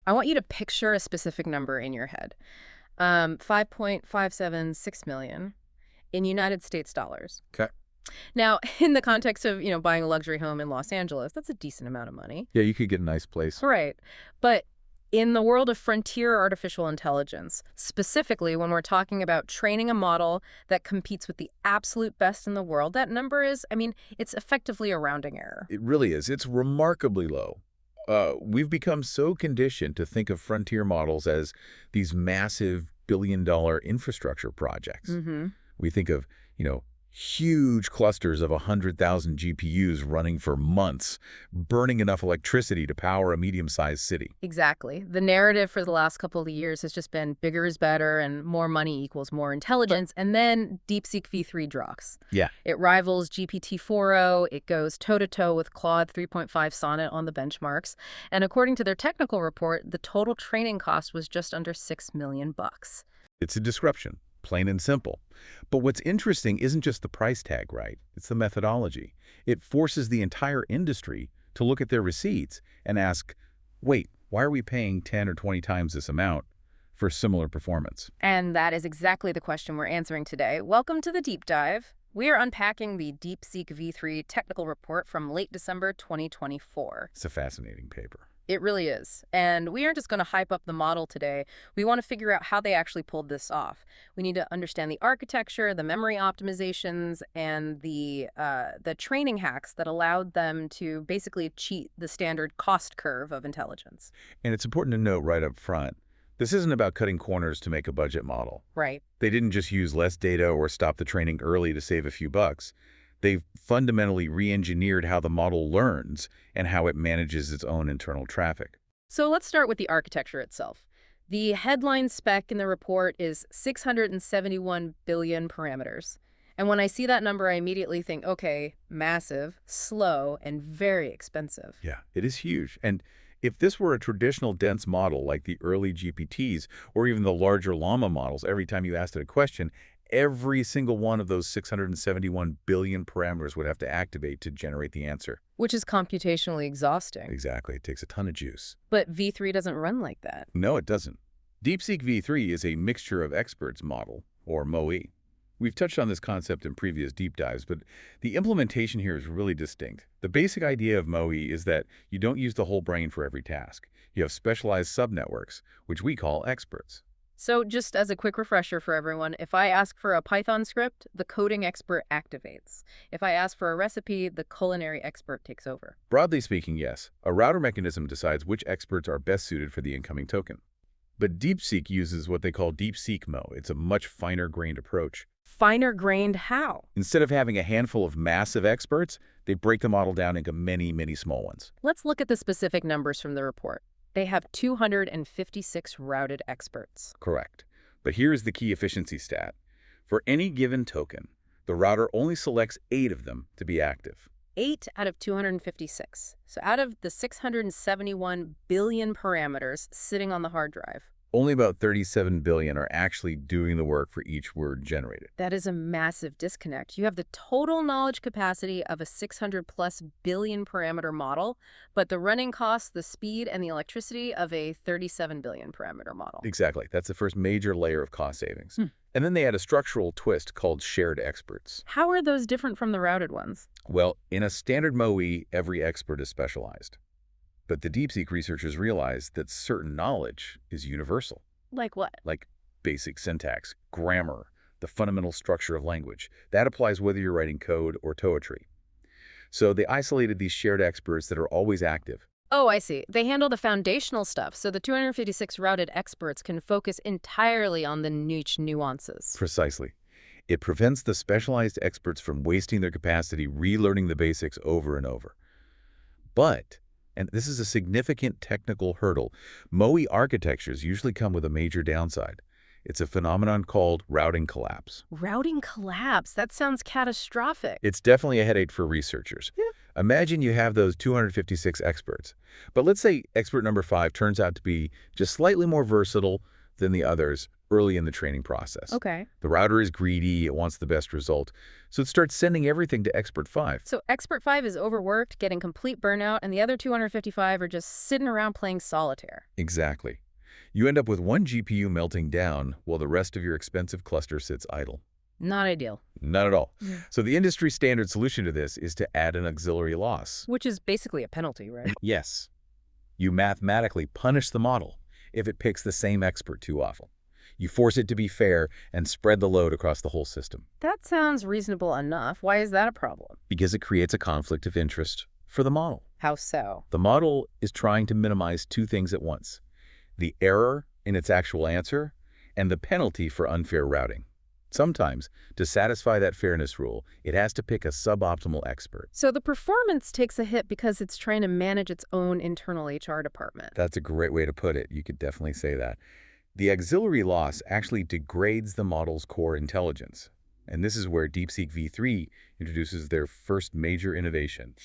I want you to picture a specific number in your head. 5.576 million in United States dollars. Okay. Now, in the context of, buying a luxury home in Los Angeles, that's a decent amount of money. Yeah, you could get a nice place. Right. But in the world of frontier artificial intelligence, specifically when we're talking about training a model that competes with the absolute best in the world, that number is, it's effectively a rounding error. It really is. It's remarkably low. We've become so conditioned to think of frontier models as these massive billion-dollar infrastructure projects. We think of, huge clusters of 100,000 GPUs running for months, burning enough electricity to power a medium-sized city. Exactly. The narrative for the last couple of years has just been bigger is better and more money equals more intelligence. And then DeepSeek-V3 drops. Yeah. It rivals GPT-4. It goes toe-to-toe with Claude 3.5 Sonnet on the benchmarks. And according to their technical report, the total training cost was just under $6 million. It's a disruption. Plain and simple. But what's interesting isn't just the price tag, right? It's the methodology. It forces the entire industry to look at their receipts and ask, wait, why are we paying 10 or 20 times this amount for similar performance? And that is exactly the question we're answering today. Welcome to the Deep Dive. We are unpacking the DeepSeek-V3 technical report from late December 2024. It's a fascinating paper. It really is. And we aren't just going to hype up the model today. We want to figure out how they actually pulled this off. We need to understand the architecture, the memory optimizations, and the training hacks that allowed them to basically cheat the standard cost curve of intelligence. And it's important to note right up front, this isn't about cutting corners to make a budget model. Right. They didn't just use less data or stop the training early to save a few bucks. They've fundamentally re-engineered how the model learns and how it manages its own internal traffic. So let's start with the architecture itself. The headline spec in the report is 671 billion parameters. And when I see that number, I immediately think, okay, massive, slow, and very expensive. Yeah, it is huge. And if this were a traditional dense model like the early GPTs or even the larger Llama models, every time you asked it a question, every single one of those 671 billion parameters would have to activate to generate the answer. Which is computationally exhausting. Exactly. It takes a ton of juice. But V3 doesn't run like that. No, it doesn't. DeepSeek-V3 is a mixture of experts model, or MoE. We've touched on this concept in previous deep dives, but the implementation here is really distinct. The basic idea of MoE is that you don't use the whole brain for every task. You have specialized subnetworks, which we call experts. So just as a quick refresher for everyone, if I ask for a Python script, the coding expert activates. If I ask for a recipe, the culinary expert takes over. Broadly speaking, yes. A router mechanism decides which experts are best suited for the incoming token. But DeepSeek uses what they call DeepSeek-Moe. It's a much finer-grained approach. Finer-grained how? Instead of having a handful of massive experts, they break the model down into many, many small ones. Let's look at the specific numbers from the report. They have 256 routed experts. Correct. But here's the key efficiency stat. For any given token, the router only selects 8 of them to be active. 8 out of 256. So out of the 671 billion parameters sitting on the hard drive, Only about 37 billion are actually doing the work for each word generated. that is a massive disconnect. You have the total knowledge capacity of a 600+ billion parameter model, but the running costs, the speed, and the electricity of a 37 billion parameter model. Exactly. That's the first major layer of cost savings. And then they add a structural twist called shared experts. How are those different from the routed ones? Well, in a standard MoE, every expert is specialized. But the DeepSeek researchers realized that certain knowledge is universal, Like what? like basic syntax, grammar, the fundamental structure of language. That applies whether you're writing code or poetry. So they isolated these shared experts that are always active. Oh, I see. They handle the foundational stuff, so the 256 routed experts can focus entirely on the niche nuances. Precisely. It prevents the specialized experts from wasting their capacity relearning the basics over and over. But, and this is a significant technical hurdle, MoE architectures usually come with a major downside. It's a phenomenon called routing collapse. Routing collapse? That sounds catastrophic. It's definitely a headache for researchers. Yeah. Imagine you have those 256 experts, but let's say expert number 5 turns out to be just slightly more versatile than the others, early in the training process. Okay. The router is greedy, it wants the best result, so it starts sending everything to Expert 5. So Expert 5 is overworked, getting complete burnout, and the other 255 are just sitting around playing solitaire. Exactly. You end up with one GPU melting down while the rest of your expensive cluster sits idle. Not ideal. Not at all. Yeah. So the industry standard solution to this is to add an auxiliary loss. Which is basically a penalty, right? Yes. You mathematically punish the model if it picks the same expert too often. You force it to be fair and spread the load across the whole system. That sounds reasonable enough. Why is that a problem? Because it creates a conflict of interest for the model. How so? The model is trying to minimize two things at once: the error in its actual answer and the penalty for unfair routing. Sometimes, to satisfy that fairness rule, it has to pick a suboptimal expert. So the performance takes a hit because it's trying to manage its own internal HR department. That's a great way to put it. You could definitely say that. The auxiliary loss actually degrades the model's core intelligence. And this is where DeepSeek-V3 introduces their first major innovation: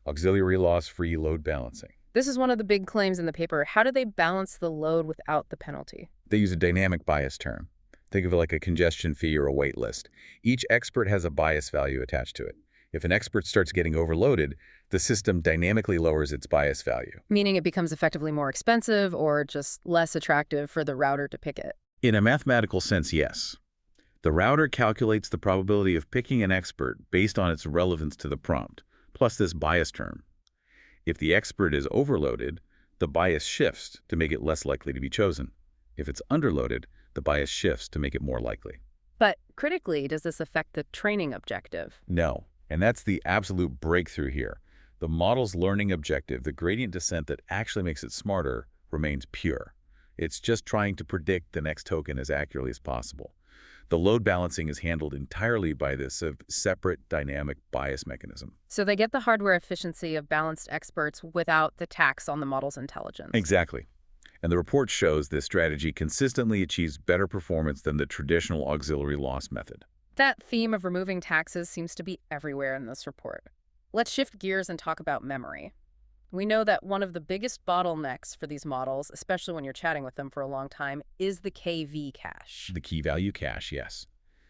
auxiliary loss-free load balancing. This is one of the big claims in the paper. How do they balance the load without the penalty? They use a dynamic bias term. Think of it like a congestion fee or a wait list. Each expert has a bias value attached to it. If an expert starts getting overloaded, the system dynamically lowers its bias value. Meaning it becomes effectively more expensive or just less attractive for the router to pick it. In a mathematical sense, yes. The router calculates the probability of picking an expert based on its relevance to the prompt, plus this bias term. If the expert is overloaded, the bias shifts to make it less likely to be chosen. If it's underloaded, the bias shifts to make it more likely. But critically, does this affect the training objective? No, and that's the absolute breakthrough here. The model's learning objective, the gradient descent that actually makes it smarter, remains pure. It's just trying to predict the next token as accurately as possible. The load balancing is handled entirely by this separate dynamic bias mechanism. So they get the hardware efficiency of balanced experts without the tax on the model's intelligence. Exactly. And the report shows this strategy consistently achieves better performance than the traditional auxiliary loss method. That theme of removing taxes seems to be everywhere in this report. Let's shift gears and talk about memory. We know that one of the biggest bottlenecks for these models, especially when you're chatting with them for a long time, is the KV cache. The key value cache, yes.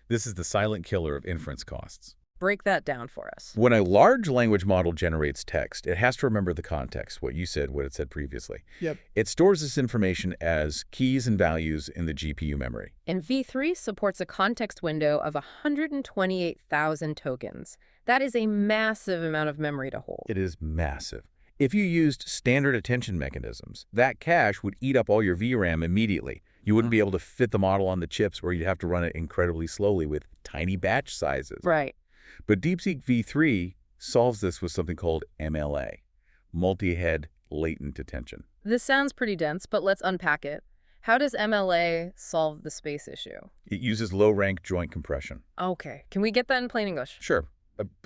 This is the silent killer of inference costs. Break that down for us. When a large language model generates text, it has to remember the context, what you said, what it said previously. Yep. It stores this information as keys and values in the GPU memory. And V3 supports a context window of 128,000 tokens. That is a massive amount of memory to hold. It is massive. If you used standard attention mechanisms, that cache would eat up all your VRAM immediately. You wouldn't be able to fit the model on the chips, or you'd have to run it incredibly slowly with tiny batch sizes. Right. But DeepSeek V3 solves this with something called MLA, Multi-head Latent Attention. This sounds pretty dense, but let's unpack it. How does MLA solve the space issue? It uses low-rank joint compression. Okay. Can we get that in plain English? Sure.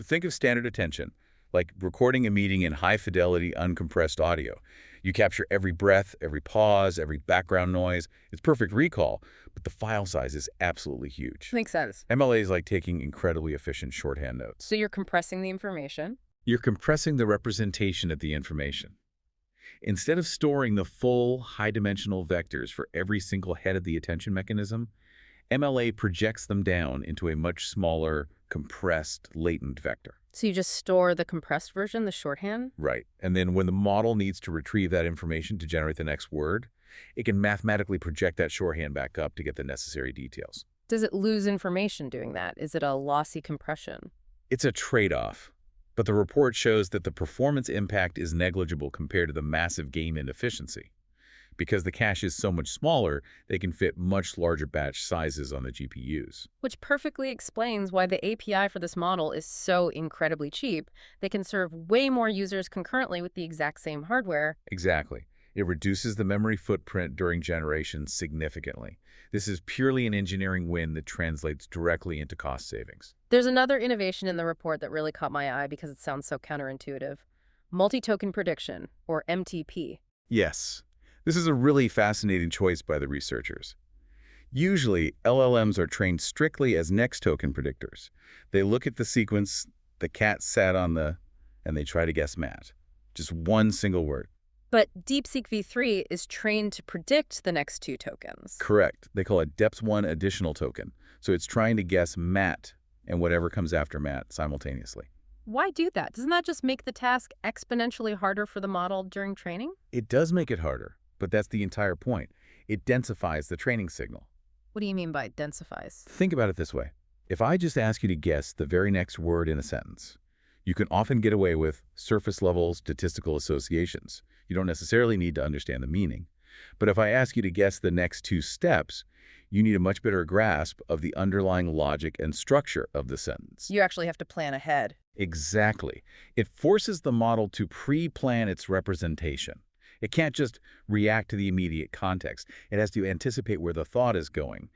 Think of standard attention, like recording a meeting in high-fidelity, uncompressed audio. You capture every breath, every pause, every background noise. It's perfect recall, but the file size is absolutely huge. Makes sense. MLA is like taking incredibly efficient shorthand notes. So you're compressing the information. You're compressing the representation of the information. Instead of storing the full high-dimensional vectors for every single head of the attention mechanism, MLA projects them down into a much smaller, compressed, latent vector. So you just store the compressed version, the shorthand? Right. And then when the model needs to retrieve that information to generate the next word, it can mathematically project that shorthand back up to get the necessary details. Does it lose information doing that? Is it a lossy compression? It's a trade-off. But the report shows that the performance impact is negligible compared to the massive gain in efficiency. Because the cache is so much smaller, they can fit much larger batch sizes on the GPUs. Which perfectly explains why the API for this model is so incredibly cheap. They can serve way more users concurrently with the exact same hardware. Exactly. It reduces the memory footprint during generation significantly. This is purely an engineering win that translates directly into cost savings. There's another innovation in the report that really caught my eye because it sounds so counterintuitive. Multi-token prediction, or MTP. Yes. This is a really fascinating choice by the researchers. Usually, LLMs are trained strictly as next token predictors. They look at the sequence, the cat sat on the, and they try to guess Matt. Just one single word. But DeepSeek V3 is trained to predict the next two tokens. Correct. They call it depth-1 additional token. So it's trying to guess Matt and whatever comes after Matt simultaneously. Why do that? Doesn't that just make the task exponentially harder for the model during training? It does make it harder, but that's the entire point. It densifies the training signal. What do you mean by densifies? Think about it this way. If I just ask you to guess the very next word in a sentence, you can often get away with surface-level statistical associations. You don't necessarily need to understand the meaning. But if I ask you to guess the next two steps, you need a much better grasp of the underlying logic and structure of the sentence. You actually have to plan ahead. Exactly. It forces the model to pre-plan its representation. It can't just react to the immediate context. It has to anticipate where the thought is going.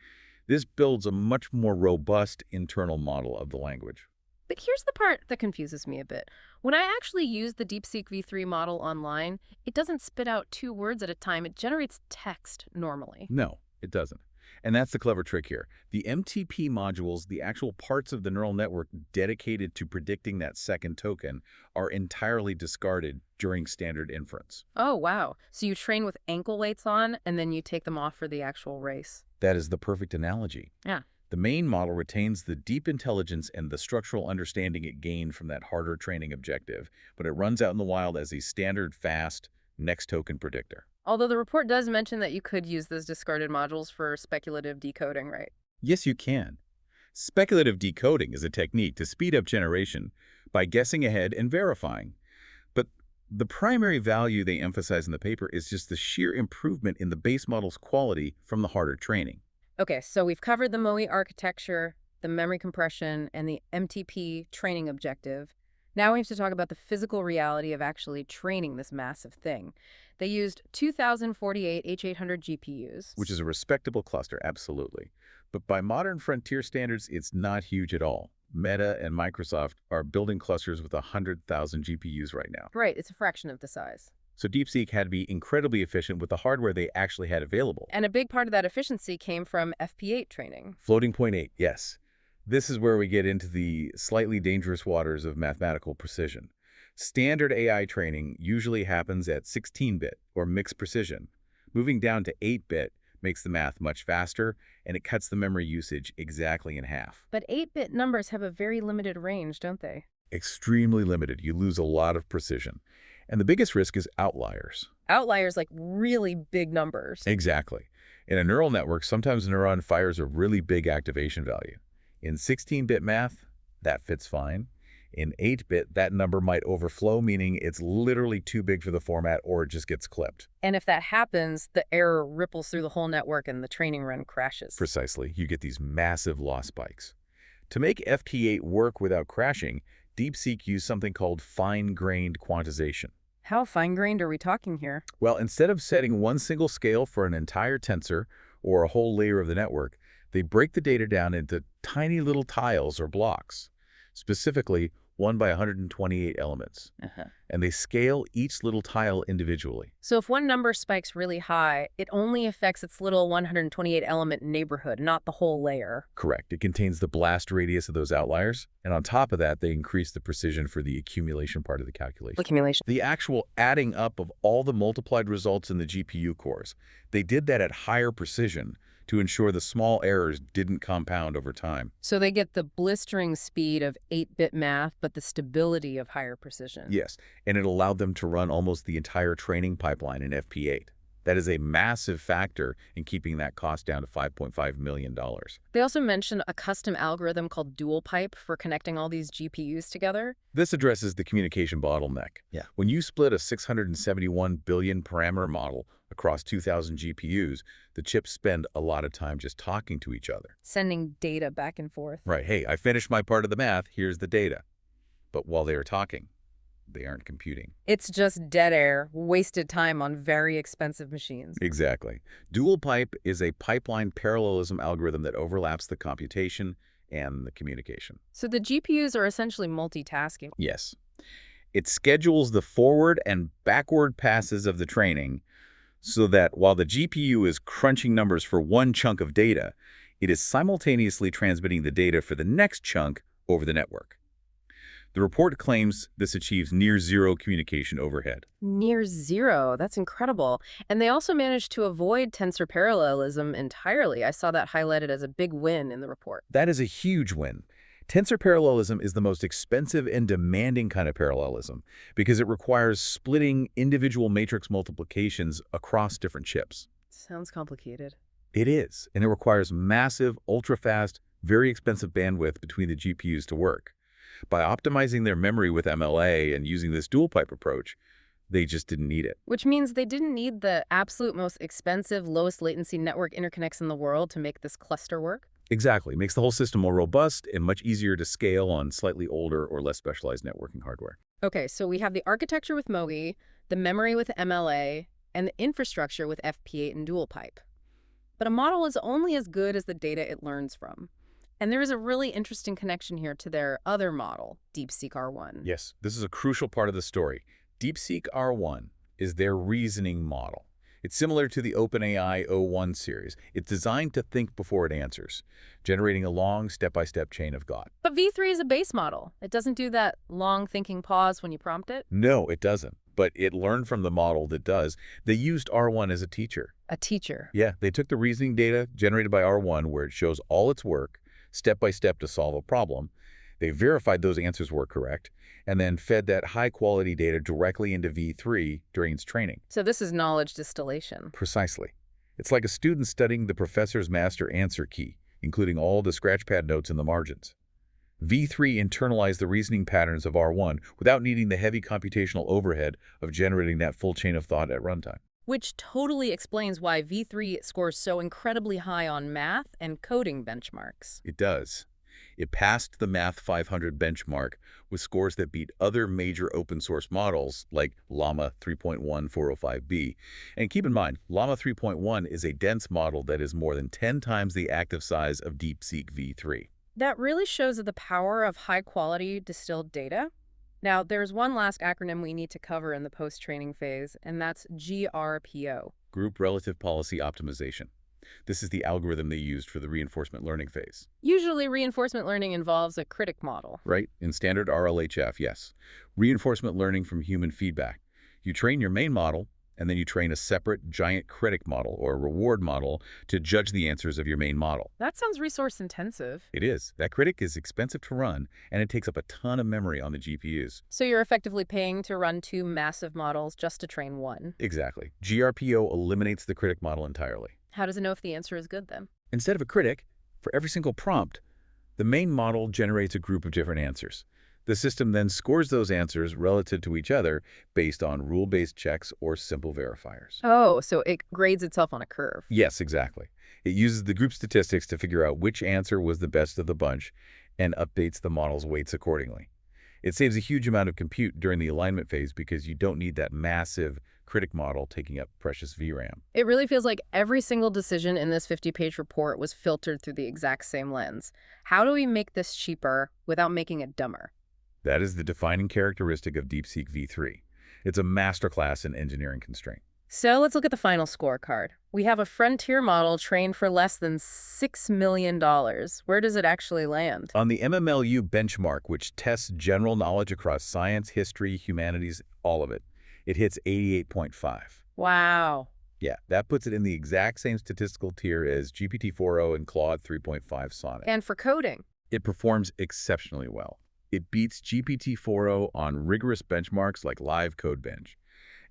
This builds a much more robust internal model of the language. But here's the part that confuses me a bit. When I actually use the DeepSeek V3 model online, it doesn't spit out two words at a time. It generates text normally. No, it doesn't. And that's the clever trick here. The MTP modules, the actual parts of the neural network dedicated to predicting that second token, are entirely discarded during standard inference. Oh, wow. So you train with ankle weights on, and then you take them off for the actual race. That is the perfect analogy. Yeah. The main model retains the deep intelligence and the structural understanding it gained from that harder training objective, but it runs out in the wild as a standard, fast, next token predictor. Although the report does mention that you could use those discarded modules for speculative decoding, right? Yes, you can. Speculative decoding is a technique to speed up generation by guessing ahead and verifying. But the primary value they emphasize in the paper is just the sheer improvement in the base model's quality from the harder training. Okay, so we've covered the MoE architecture, the memory compression, and the MTP training objective. Now we have to talk about the physical reality of actually training this massive thing. They used 2,048 H800 GPUs. Which is a respectable cluster, absolutely. But by modern frontier standards, it's not huge at all. Meta and Microsoft are building clusters with 100,000 GPUs right now. Right, it's a fraction of the size. So DeepSeek had to be incredibly efficient with the hardware they actually had available. And a big part of that efficiency came from FP8 training. Floating point 8, yes. This is where we get into the slightly dangerous waters of mathematical precision. Standard AI training usually happens at 16-bit or mixed precision. Moving down to 8-bit makes the math much faster, and it cuts the memory usage exactly in half. But 8-bit numbers have a very limited range, don't they? Extremely limited. You lose a lot of precision. And the biggest risk is outliers. Outliers like really big numbers. Exactly. In a neural network, sometimes a neuron fires a really big activation value. In 16-bit math, that fits fine. In 8-bit, that number might overflow, meaning it's literally too big for the format or it just gets clipped. And if that happens, the error ripples through the whole network and the training run crashes. Precisely. You get these massive loss spikes. To make FP8 work without crashing, DeepSeek used something called fine-grained quantization. How fine-grained are we talking here? Well, instead of setting one single scale for an entire tensor or a whole layer of the network, they break the data down into tiny little tiles or blocks, specifically 1 by 128 elements. And they scale each little tile individually. So if one number spikes really high, it only affects its little 128 element neighborhood, not the whole layer. Correct. It contains the blast radius of those outliers. And on top of that, they increase the precision for the accumulation part of the calculation. Accumulation. The actual adding up of all the multiplied results in the GPU cores. They did that at higher precision to ensure the small errors didn't compound over time. So they get the blistering speed of 8-bit math, but the stability of higher precision. Yes, and it allowed them to run almost the entire training pipeline in FP8. That is a massive factor in keeping that cost down to $5.5 million. They also mention a custom algorithm called DualPipe for connecting all these GPUs together. This addresses the communication bottleneck. Yeah. When you split a 671 billion parameter model across 2,000 GPUs, the chips spend a lot of time just talking to each other. Sending data back and forth. Right. Hey, I finished my part of the math. Here's the data. But while they are talking, they aren't computing. It's just dead air, wasted time on very expensive machines. Exactly. DualPipe is a pipeline parallelism algorithm that overlaps the computation and the communication. So the GPUs are essentially multitasking. Yes. It schedules the forward and backward passes of the training so that while the GPU is crunching numbers for one chunk of data, it is simultaneously transmitting the data for the next chunk over the network. The report claims this achieves near zero communication overhead. Near zero. That's incredible. And they also managed to avoid tensor parallelism entirely. I saw that highlighted as a big win in the report. That is a huge win. Tensor parallelism is the most expensive and demanding kind of parallelism because it requires splitting individual matrix multiplications across different chips. Sounds complicated. It is, and it requires massive, ultra-fast, very expensive bandwidth between the GPUs to work. By optimizing their memory with MLA and using this DualPipe approach, they just didn't need it. Which means they didn't need the absolute most expensive, lowest latency network interconnects in the world to make this cluster work? Exactly. Makes the whole system more robust and much easier to scale on slightly older or less specialized networking hardware. Okay, so we have the architecture with MoE, the memory with MLA, and the infrastructure with FP8 and DualPipe. But a model is only as good as the data it learns from. And there is a really interesting connection here to their other model, DeepSeek-R1. Yes, this is a crucial part of the story. DeepSeek-R1 is their reasoning model. It's similar to the OpenAI O1 series. It's designed to think before it answers, generating a long step-by-step chain of thought. But V3 is a base model. It doesn't do that long thinking pause when you prompt it. No, it doesn't. But it learned from the model that does. They used R1 as a teacher. A teacher. Yeah, they took the reasoning data generated by R1 where it shows all its work, step by step to solve a problem. They verified those answers were correct, and then fed that high-quality data directly into V3 during its training. So this is knowledge distillation. Precisely. It's like a student studying the professor's master answer key, including all the scratchpad notes in the margins. V3 internalized the reasoning patterns of R1 without needing the heavy computational overhead of generating that full chain of thought at runtime. Which totally explains why V3 scores so incredibly high on math and coding benchmarks. It does. It passed the Math 500 benchmark with scores that beat other major open-source models like Llama 3.1 405B. And keep in mind, Llama 3.1 is a dense model that is more than 10 times the active size of DeepSeek-V3. That really shows the power of high-quality distilled data. Now, there's one last acronym we need to cover in the post-training phase, and that's GRPO. Group Relative Policy Optimization. This is the algorithm they used for the reinforcement learning phase. Usually, reinforcement learning involves a critic model. Right? In standard RLHF, yes. Reinforcement learning from human feedback. You train your main model, and then you train a separate giant critic model or a reward model to judge the answers of your main model. That sounds resource intensive. It is. That critic is expensive to run, and it takes up a ton of memory on the GPUs. So you're effectively paying to run two massive models just to train one. Exactly. GRPO eliminates the critic model entirely. How does it know if the answer is good then? Instead of a critic, for every single prompt, the main model generates a group of different answers. The system then scores those answers relative to each other based on rule-based checks or simple verifiers. Oh, so it grades itself on a curve. Yes, exactly. It uses the group statistics to figure out which answer was the best of the bunch and updates the model's weights accordingly. It saves a huge amount of compute during the alignment phase because you don't need that massive critic model taking up precious VRAM. It really feels like every single decision in this 50-page report was filtered through the exact same lens. How do we make this cheaper without making it dumber? That is the defining characteristic of DeepSeek-V3. It's a masterclass in engineering constraint. So let's look at the final scorecard. We have a frontier model trained for less than $6 million. Where does it actually land? On the MMLU benchmark, which tests general knowledge across science, history, humanities, all of it, it hits 88.5. Wow. Yeah, that puts it in the exact same statistical tier as GPT-4o and Claude 3.5 Sonnet. And for coding? It performs exceptionally well. It beats GPT-4o on rigorous benchmarks like Live Code Bench.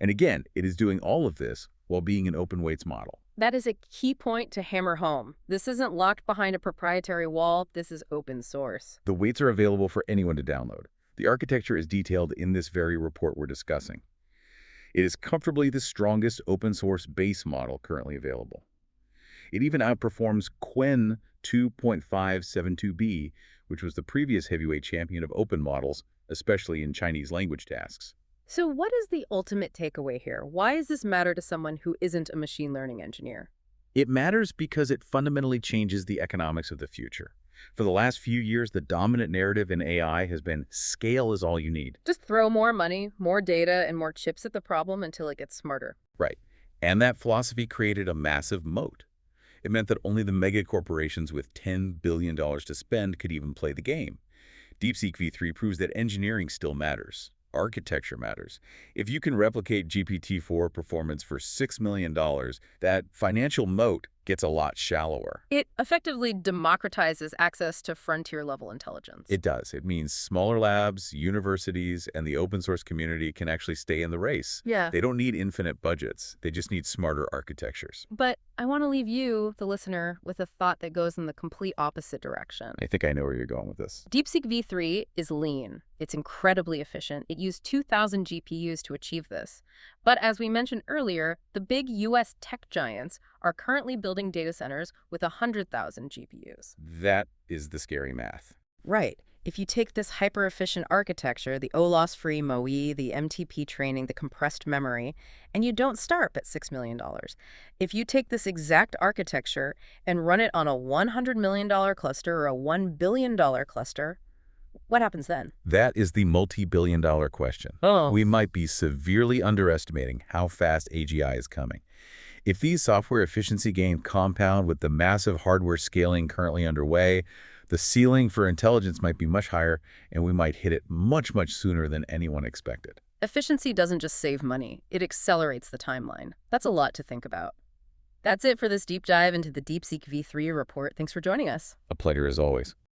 And again, it is doing all of this while being an open weights model. That is a key point to hammer home. This isn't locked behind a proprietary wall. This is open source. The weights are available for anyone to download. The architecture is detailed in this very report we're discussing. It is comfortably the strongest open source base model currently available. It even outperforms Qwen 2.572b, which was the previous heavyweight champion of open models, especially in Chinese language tasks. So what is the ultimate takeaway here? Why does this matter to someone who isn't a machine learning engineer? It matters because it fundamentally changes the economics of the future. For the last few years, the dominant narrative in AI has been scale is all you need. Just throw more money, more data, and more chips at the problem until it gets smarter. Right. And that philosophy created a massive moat. It meant that only the mega corporations with $10 billion to spend could even play the game. DeepSeek V3 proves that engineering still matters. Architecture matters. If you can replicate GPT-4 performance for $6 million, that financial moat gets a lot shallower. It effectively democratizes access to frontier-level intelligence. It does. It means smaller labs, universities, and the open source community can actually stay in the race. Yeah. They don't need infinite budgets. They just need smarter architectures. But I want to leave you, the listener, with a thought that goes in the complete opposite direction. I think I know where you're going with this. DeepSeek V3 is lean. It's incredibly efficient. It used 2,000 GPUs to achieve this. But as we mentioned earlier, the big U.S. tech giants are currently building data centers with 100,000 GPUs. That is the scary math. Right. If you take this hyper-efficient architecture, the OLOS-free MoE, the MTP training, the compressed memory, and you don't start at $6 million. If you take this exact architecture and run it on a $100 million cluster or a $1 billion cluster, what happens then? That is the multi-billion-dollar question. Oh. We might be severely underestimating how fast AGI is coming. If these software efficiency gains compound with the massive hardware scaling currently underway, the ceiling for intelligence might be much higher, and we might hit it much, much sooner than anyone expected. Efficiency doesn't just save money, it accelerates the timeline. That's a lot to think about. That's it for this deep dive into the DeepSeek V3 report. Thanks for joining us. A pleasure as always.